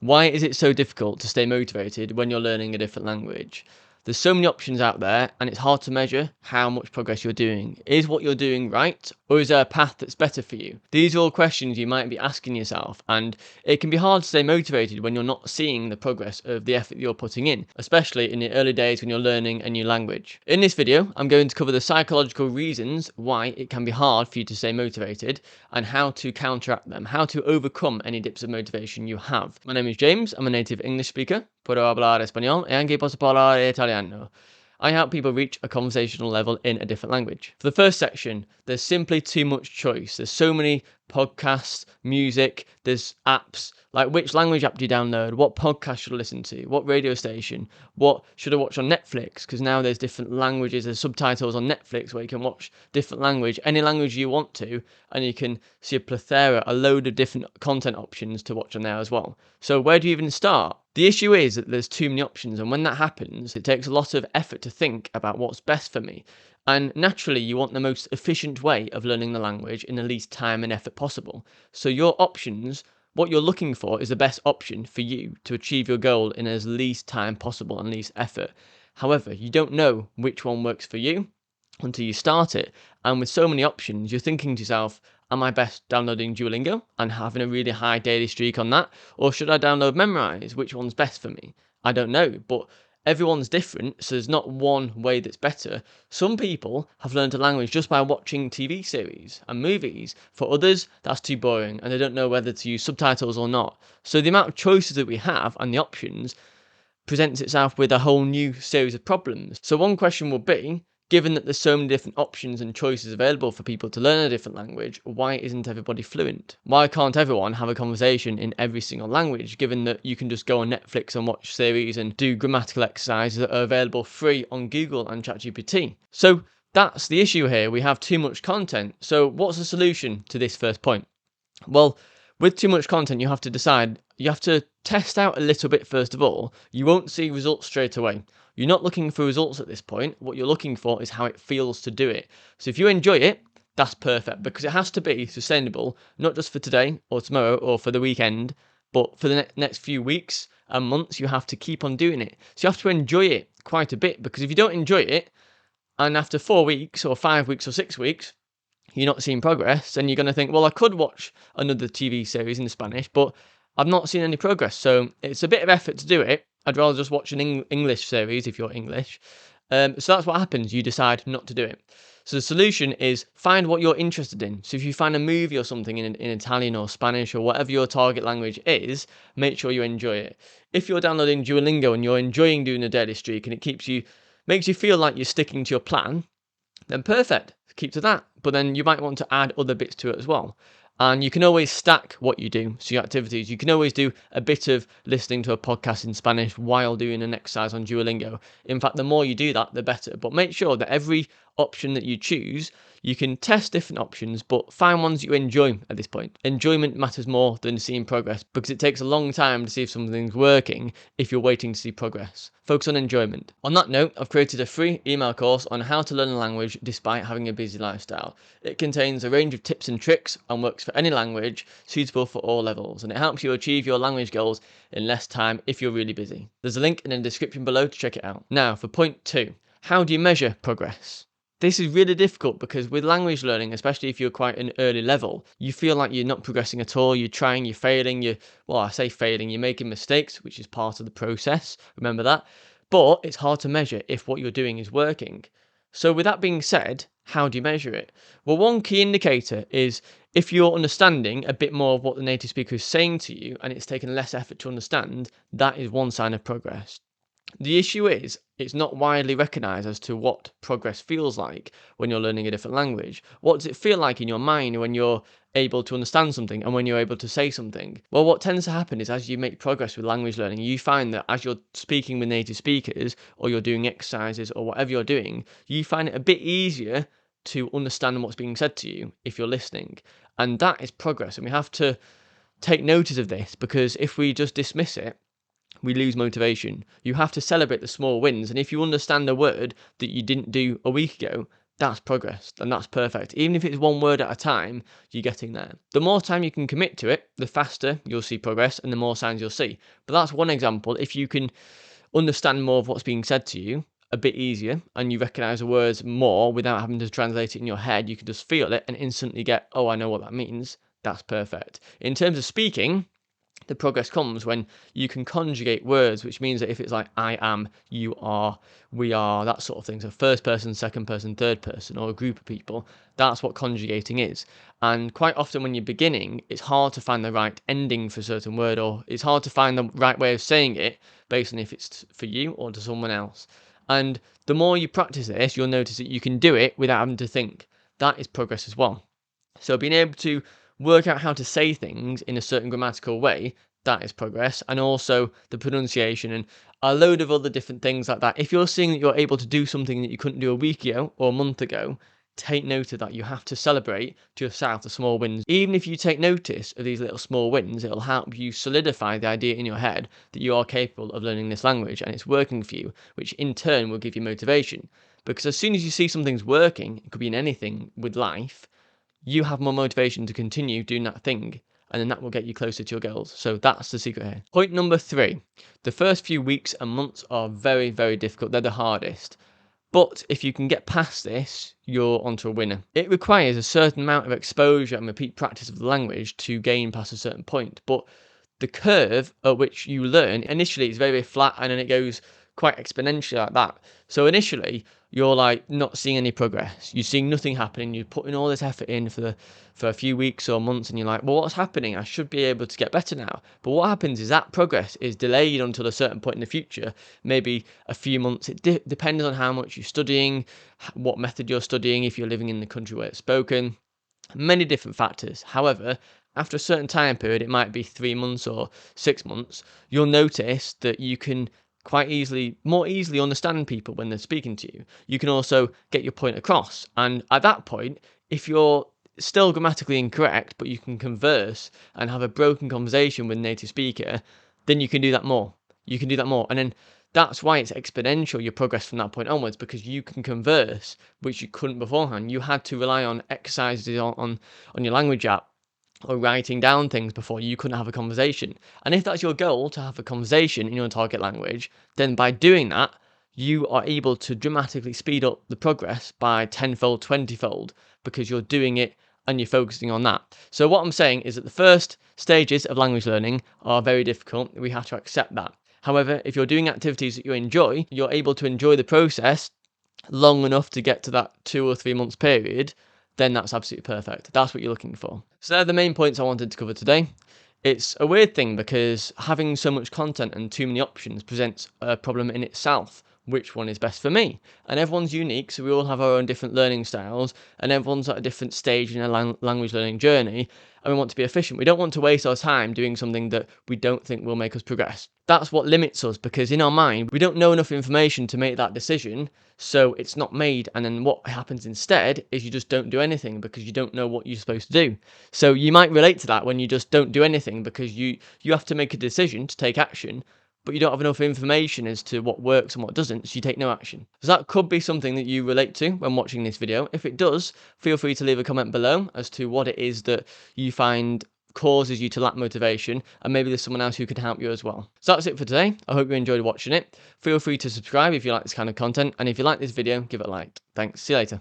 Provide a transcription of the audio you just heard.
Why is it so difficult to stay motivated when you're learning a different language? There's so many options out there, and it's hard to measure how much progress you're doing. Is what you're doing right, or is there a path that's better for you? These are all questions you might be asking yourself, and it can be hard to stay motivated when you're not seeing the progress of the effort you're putting in, especially in the early days when you're learning a new language. In this video, I'm going to cover the psychological reasons why it can be hard for you to stay motivated and how to counteract them, how to overcome any dips of motivation you have. My name is James, I'm a native English speaker. Puedo hablar español e anche posso parlare italiano. I help people reach a conversational level in a different language. For the first section, there's simply too much choice. There's so many podcasts, music, there's apps. Like, which language app do you download? What podcast should I listen to? What radio station? What should I watch on Netflix? Because now there's different languages, there's subtitles on Netflix where you can watch different language, any language you want to, and you can see a plethora, a load of different content options to watch on there as well. So where do you even start? The issue is that there's too many options, and when that happens, it takes a lot of effort to think about what's best for me. And naturally, you want the most efficient way of learning the language in the least time and effort possible. So your options, what you're looking for, is the best option for you to achieve your goal in as least time possible and least effort. However, you don't know which one works for you until you start it. And with so many options, you're thinking to yourself, am I best downloading Duolingo and having a really high daily streak on that? Or should I download Memrise? Which one's best for me? I don't know, but everyone's different, so there's not one way that's better. Some people have learned a language just by watching TV series and movies. For others, that's too boring and they don't know whether to use subtitles or not. So the amount of choices that we have and the options presents itself with a whole new series of problems. So one question would be, given that there's so many different options and choices available for people to learn a different language, why isn't everybody fluent? Why can't everyone have a conversation in every single language, given that you can just go on Netflix and watch series and do grammatical exercises that are available free on Google and ChatGPT? So that's the issue here. We have too much content. So what's the solution to this first point? Well, with too much content, you have to decide, you have to test out a little bit first of all. You won't see results straight away. You're not looking for results at this point. What you're looking for is how it feels to do it. So if you enjoy it, that's perfect, because it has to be sustainable, not just for today or tomorrow or for the weekend, but for the next few weeks and months. You have to keep on doing it. So you have to enjoy it quite a bit, because if you don't enjoy it, and after 4 weeks or 5 weeks or 6 weeks, you're not seeing progress, and you're going to think, well, I could watch another TV series in Spanish, but I've not seen any progress. So it's a bit of effort to do it. I'd rather just watch an English series if you're English. So that's what happens. You decide not to do it. So the solution is find what you're interested in. So if you find a movie or something in Italian or Spanish or whatever your target language is, make sure you enjoy it. If you're downloading Duolingo and you're enjoying doing a daily streak and it makes you feel like you're sticking to your plan, then perfect, keep to that. But then you might want to add other bits to it as well. And you can always stack what you do, so your activities. You can always do a bit of listening to a podcast in Spanish while doing an exercise on Duolingo. In fact, the more you do that, the better. But make sure that every option that you choose, you can test different options, but find ones you enjoy at this point. Enjoyment matters more than seeing progress, because it takes a long time to see if something's working if you're waiting to see progress. Focus on enjoyment. On that note, I've created a free email course on how to learn a language despite having a busy lifestyle. It contains a range of tips and tricks and works for any language, suitable for all levels, and it helps you achieve your language goals in less time if you're really busy. There's a link in the description below to check it out. Now, for point 2, how do you measure progress? This is really difficult, because with language learning, especially if you're quite an early level, you feel like you're not progressing at all. You're trying, you're failing, I say failing, you're making mistakes, which is part of the process. Remember that. But it's hard to measure if what you're doing is working. So with that being said, how do you measure it? Well, one key indicator is if you're understanding a bit more of what the native speaker is saying to you and it's taken less effort to understand, that is one sign of progress. The issue is, it's not widely recognised as to what progress feels like when you're learning a different language. What does it feel like in your mind when you're able to understand something and when you're able to say something? Well, what tends to happen is as you make progress with language learning, you find that as you're speaking with native speakers or you're doing exercises or whatever you're doing, you find it a bit easier to understand what's being said to you if you're listening. And that is progress, and we have to take notice of this, because if we just dismiss it, we lose motivation. You have to celebrate the small wins, and if you understand a word that you didn't do a week ago, that's progress, and that's perfect. Even if it's one word at a time, you're getting there. The more time you can commit to it, the faster you'll see progress and the more signs you'll see. But that's one example. If you can understand more of what's being said to you a bit easier and you recognize the words more without having to translate it in your head, you can just feel it and instantly get, oh, I know what that means. That's perfect. In terms of speaking, the progress comes when you can conjugate words, which means that if it's like I am, you are, we are, that sort of thing. So first person, second person, third person, or a group of people, that's what conjugating is. And quite often when you're beginning, it's hard to find the right ending for a certain word, or it's hard to find the right way of saying it based on if it's for you or to someone else. And the more you practice this, you'll notice that you can do it without having to think. That is progress as well. So being able to work out how to say things in a certain grammatical way, that is progress. And also the pronunciation and a load of other different things like that. If you're seeing that you're able to do something that you couldn't do a week ago or a month ago, take note of that. You have to celebrate to yourself the small wins. Even if you take notice of these little small wins, it'll help you solidify the idea in your head that you are capable of learning this language and it's working for you, which in turn will give you motivation. Because as soon as you see something's working, it could be in anything with life, you have more motivation to continue doing that thing, and then that will get you closer to your goals. So that's the secret here. Point number 3. The first few weeks and months are very, very difficult. They're the hardest. But if you can get past this, you're onto a winner. It requires a certain amount of exposure and repeat practice of the language to gain past a certain point. But the curve at which you learn initially is very, very flat and then it goes quite exponentially like that. So initially you're like not seeing any progress. You're seeing nothing happening. You're putting all this effort in for a few weeks or months and you're like, well, what's happening? I should be able to get better now. But what happens is that progress is delayed until a certain point in the future, maybe a few months. It depends on how much you're studying, what method you're studying, if you're living in the country where it's spoken, many different factors. However, after a certain time period, it might be 3 months or 6 months, you'll notice that you can quite easily, more easily understand people when they're speaking to you. You can also get your point across. And at that point, if you're still grammatically incorrect, but you can converse and have a broken conversation with a native speaker, then you can do that more. You can do that more. And then that's why it's exponential, your progress from that point onwards, because you can converse, which you couldn't beforehand. You had to rely on exercises on your language app or writing down things before. You couldn't have a conversation. And if that's your goal, to have a conversation in your target language, then by doing that, you are able to dramatically speed up the progress by 10-fold, 20-fold, because you're doing it and you're focusing on that. So what I'm saying is that the first stages of language learning are very difficult. We have to accept that. However, if you're doing activities that you enjoy, you're able to enjoy the process long enough to get to that 2 or 3 months period, then that's absolutely perfect. That's what you're looking for. So they're the main points I wanted to cover today. It's a weird thing because having so much content and too many options presents a problem in itself. Which one is best for me? And everyone's unique, so we all have our own different learning styles, and everyone's at a different stage in a language learning journey, and we want to be efficient. We don't want to waste our time doing something that we don't think will make us progress. That's what limits us, because in our mind, we don't know enough information to make that decision, so it's not made. And then what happens instead is you just don't do anything because you don't know what you're supposed to do. So you might relate to that when you just don't do anything because you have to make a decision to take action, but you don't have enough information as to what works and what doesn't, so you take no action. So that could be something that you relate to when watching this video. If it does, feel free to leave a comment below as to what it is that you find causes you to lack motivation, and maybe there's someone else who could help you as well. So that's it for today. I hope you enjoyed watching it. Feel free to subscribe if you like this kind of content, and if you like this video, give it a like. Thanks. See you later.